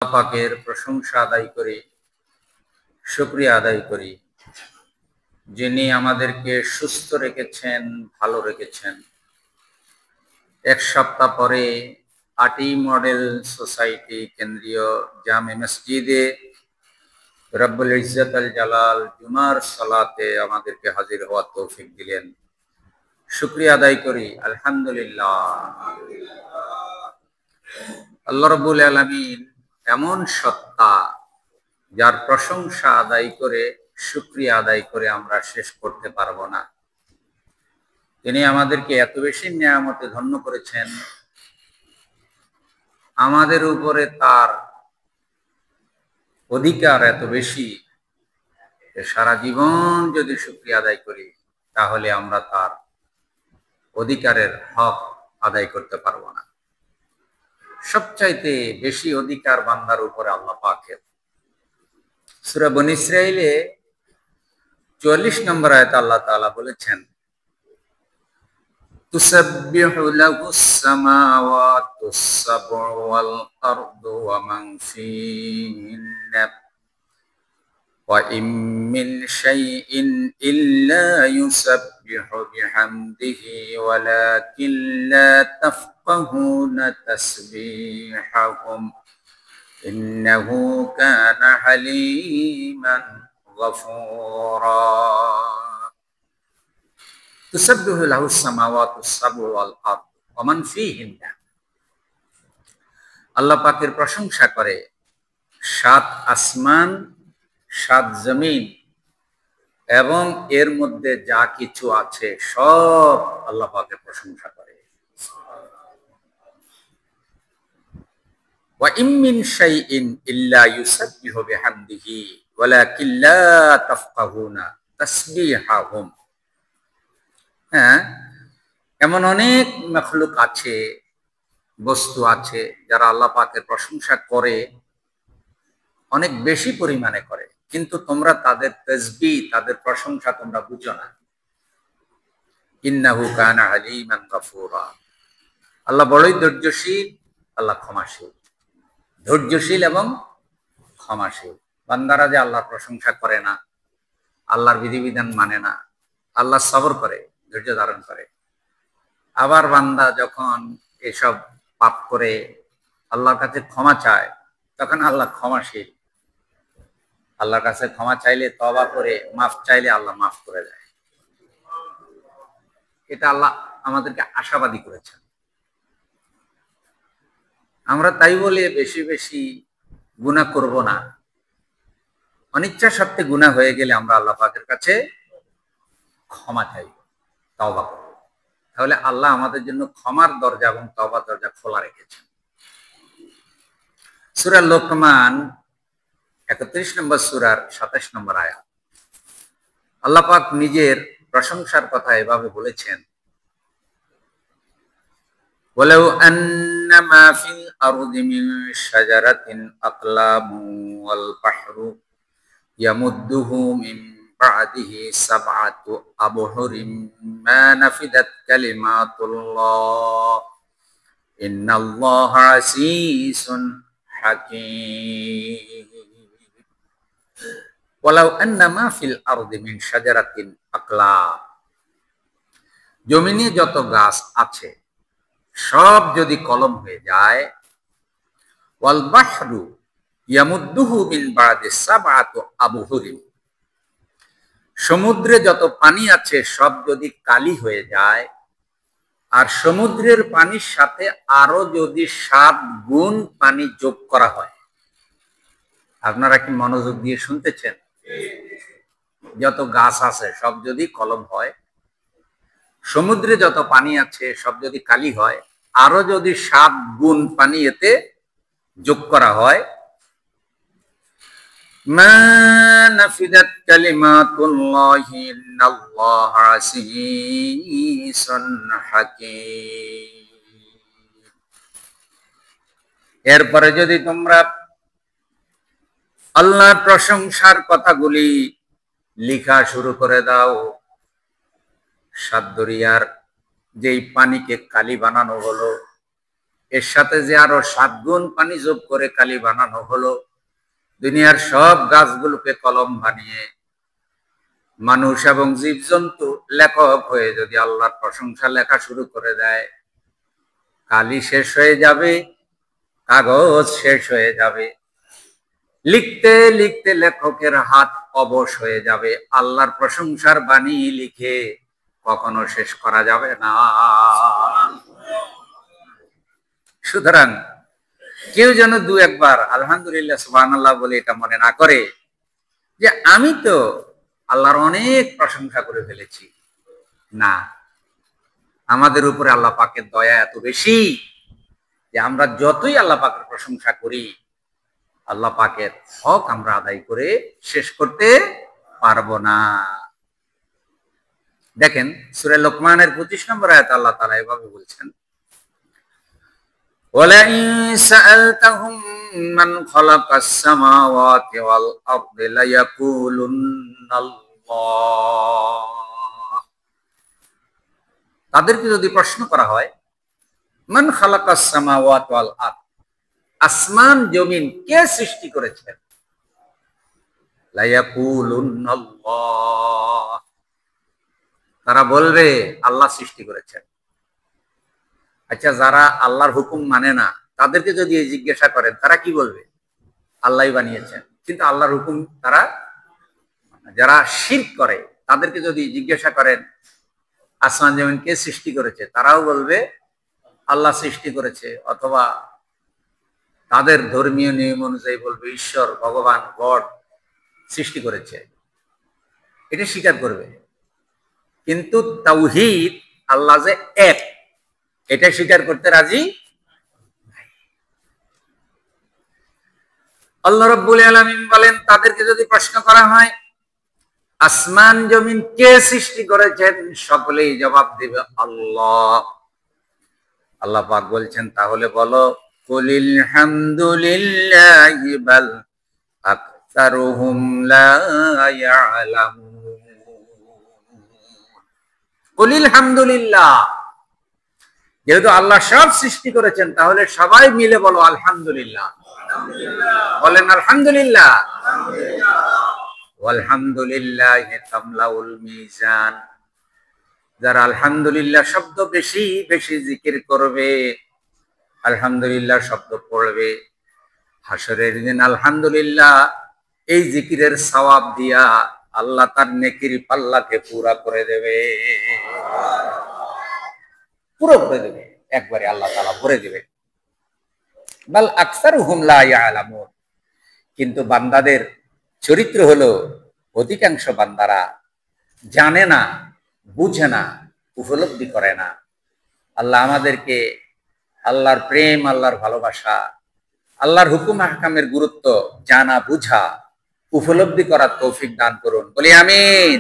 আল্লাহ পাকের প্রশংসা আদায় করি, শুকরিয়া আদায় করি, যিনি আমাদেরকে সুস্থ রেখেছেন, ভালো রেখেছেন। এক সপ্তাহ পরে ৮ই মডেল সোসাইটি কেন্দ্রীয় জামে মসজিদে রব্বুল ইজ্জত আল জালাল জুমার সালাতে আমাদেরকে হাজির হওয়ার তৌফিক দিলেন। শুকরিয়া আদায় করি, আলহামদুলিল্লাহ। আল্লাহ রাব্বুল আলামিন এমন সত্তা, যার প্রশংসা আদায় করে, শুকরিয়া আদায় করে আমরা শেষ করতে পারবো না। তিনি আমাদেরকে এত বেশি নিয়ামতে ধন্য করেছেন, আমাদের উপরে তার অধিকার এত বেশি যে সারা জীবন যদি শুকরিয়া আদায় করি তাহলে আমরা তার অধিকারের হক আদায় করতে পারবো না। সবচাইতে বেশি অধিকার বান্দার উপরে আল্লাহ পাকের। সূরা বনী ইসরাঈলে ৪৪ নম্বর আয়াতে আল্লাহ তাআলা বলেছেন, তুসাব্বিহু লাহুস সামাওয়াতুস সাবউ ওয়াল আরদু ওয়া মান ফিহিন্না ওয়া ইম মিন শাইইন ইল্লা ইউসাব্বিহু বিহামদিহি ওয়ালাকিন লা তাফকাহুনা তাসবিহাহুম ইন্নাহু কানা হালিমান গফুরা। তুসাব্বিহু লাহুস সামাওয়াতুস সাবউ ওয়াল আরদ ওয়া মান ফিহিন্না। আল্লাহ পাকের প্রশংসা করে ৭ আসমান, ৭ জমিন এবং এর মধ্যে যা কিছু আছে সব আল্লাহ পাকের প্রশংসা করে। ওয়া ইম মিন শাইইন ইল্লা ইউসাব্বিহু বিহামদিহি ওয়ালাকিন লা তাফকাহুনা তাসবিহাহুম। হ্যাঁ, এমন অনেক মাখলুক আছে, বস্তু আছে যারা আল্লাহ পাকের প্রশংসা করে, অনেক বেশি পরিমাণে করে, কিন্তু তোমরা তাদের তাসবিহ, তাদের প্রশংসা তোমরা বুঝো না। ইন্নাহু কানা হালিমান গফুরা। আল্লাহ বড়ই ধৈর্যশীল, আল্লাহ ক্ষমাশীল। ধৈর্যশীল এবং ক্ষমাশীল। বান্দারা যে আল্লাহর প্রশংসা করে না, আল্লাহর বিধিবিধান মানে না, আল্লাহ সবর করে, ধৈর্য ধারণ করে। আবার বান্দা যখন এসব পাপ করে আল্লাহর কাছে ক্ষমা চায়, তখন আল্লাহ ক্ষমাশীল। আল্লাহর কাছে ক্ষমা চাইলে, তওবা করে মাফ চাইলে আল্লাহ মাফ করে দেয়। এটা আল্লাহ আমাদেরকে আশাবাদী করেছেন। আমরা তাই বলে বেশি বেশি গুনাহ করব না। অনিচ্ছা সত্ত্বে গুনাহ হয়ে গেলে আমরা আল্লাহ পাকের কাছে ক্ষমা চাইব, তওবা করব। তাহলে আল্লাহ আমাদের জন্য ক্ষমার দরজা এবং তওবার দরজা খোলা রেখেছেন। সূরা লোকমান ৩১ নম্বর সূরার ২৭ নম্বর আয়াত। আল্লাহ পাক নিজের প্রশংসার কথা এভাবে বলেছেন, ওয়ালাউ আন্না মা ফিল আরদি মিন শাজারাতিন আকলামু ওয়াল বাহরু ইয়ামুদ্দুহু মিন বা'দিহি সাবআতু আবহুরিম মা নাফিদাত কালিমাতুল্লাহ ইন্নাল্লাহা আসীসুন হাকীম। ওয়ালাউ আন্না মা ফিল আরদি মিন শাজারাতিন আকলাম। জমিনে যত গাছ আছে সব যদি কলম হয়ে যায়, ওয়াল বাহরু ইয়ামুদ্দুহু মিন বা'দি সাবআতু আবহুরিম। সমুদ্রে যত পানি আছে সব যদি কালি হয়ে যায়, আর সমুদ্রের পানির সাথে আরো যদি ৭ গুণ পানি যোগ করা হয়। আপনারা কি মনোযোগ দিয়ে শুনতেছেন? যত গাছ আছে সব যদি কলম হয়, সমুদ্রে যত পানি আছে সব যদি কালি হয়, আরো যদি ৭ গুণ পানি এতে যোগ করা হয়, মা নাফিদাত কালিমাতুল্লাহি ইন্নাল্লাহা আসীসুন হাকীম। এরপরে যদি তোমরা আল্লাহর প্রশংসার কথাগুলি লেখা শুরু করে দাও, ৭ দরিয়ার যেই পানিকে কালি বানানো হলো, এর সাথে যে আরো 7 গুণ পানি যোগ করে কালি বানানো হলো, দুনিয়ার সব গাছগুলোকে কলম বানিয়ে মানুষ এবং জীবজন্তু লেখক হয়ে যদি আল্লাহর প্রশংসা লেখা শুরু করে দেয়, কালি শেষ হয়ে যাবে, কাগজ শেষ হয়ে যাবে, লিখতে লিখতে লেখকের হাত অবশ হয়ে যাবে, আল্লাহর প্রশংসার বাণী লিখে কখনো শেষ করা যাবে না। সুতরাং কেউ যেন দু একবার আলহামদুলিল্লাহ সুবহানাল্লাহ বলে এটা মনে না করে যে আমি তো আল্লাহর অনেক প্রশংসা করে ফেলেছি। না, আমাদের উপরে আল্লাহ পাকের দয়া এত বেশি যে আমরা যতই আল্লাহ পাকের প্রশংসা করি, আল্লাহ পাকের হক আমরা আদায় করে শেষ করতে পারবো না। দেখেন সূরা লোকমানের 25 নম্বর আয়াতে আল্লাহ তাআলা এভাবে বলছেন, ওয়ালাইন সাআলতাহুম মান খালাকাস সামাওয়াতি ওয়াল আরদি লায়াকুলুন্নাল্লাহ। তাদেরকে যদি প্রশ্ন করা হয় মান খালাকাস সামাওয়াতি ওয়াল আরদ, আসমান জমিন কে সৃষ্টি করেছেন, লায়াকুলুন্নাল্লাহ, তারা বলবে আল্লাহ সৃষ্টি করেছেন। আচ্ছা, যারা আল্লাহর হুকুম মানে না তাদেরকে যদি জিজ্ঞাসা করেন তারা কি বলবে, আল্লাহই বানিয়েছেন। কিন্তু আল্লাহর হুকুম তারা, যারা শিরক করে তাদেরকে যদি জিজ্ঞাসা করেন আসমান জমিন কে সৃষ্টি করেছে, তারাও বলবে আল্লাহ সৃষ্টি করেছে, অথবা তাদের ধর্মীয় নিয়ম অনুযায়ী বলবে ঈশ্বর, ভগবান, গড সৃষ্টি করেছে, এটা স্বীকার করবে। কিন্তু তাওহীদ, আল্লাহ যে এক, এটা স্বীকার করতে রাজি। আল্লাহ রাব্বুল আলামিন বলেন তাদেরকে যদি প্রশ্ন করা হয় আসমান জমিন কে সৃষ্টি করেছেন, সকলেই জবাব দিবে আল্লাহ। আল্লাহ পাক বলছেন তাহলে বলো কুলিল হামদুলিল্লাহি বাল আকতারুহুম লা ইয়ালামুন। কুলিল হামদুলিল্লাহ, যেহেতু আল্লাহ সব সৃষ্টি করেছেন তাহলে সবাই মিলে বলো আলহামদুলিল্লাহ। বলেন আলহামদুলিল্লাহ। ওয়ালহামদুলিল্লাহি তামলাউল মিজান, যারা আলহামদুলিল্লাহ শব্দ বেশি বেশি জিকির করবে, আলহামদুলিল্লাহ শব্দ পড়বে, হাসরের দিন আলহামদুলিল্লাহ এই জিকিরের সওয়াব দিয়া আল্লাহ তার নেকির পাল্লাকে পুরা করে দেবে, পুরো করে দেবে, একবারে আল্লাহ তাআলা ভরে দেবে। বাল আকসারুহুম লা ইয়ালামুন, কিন্তু বান্দাদের চরিত্র হলো অধিকাংশ বান্দারা জানে না, বুঝে না, উপলব্ধি করে না। আল্লাহ আমাদেরকে আল্লাহর প্রেম, আল্লাহর ভালোবাসা, আল্লাহর হুকুম আহকামের গুরুত্ব জানা, বুঝা, উপলব্ধি করার তৌফিক দান করুন, বলি আমিন।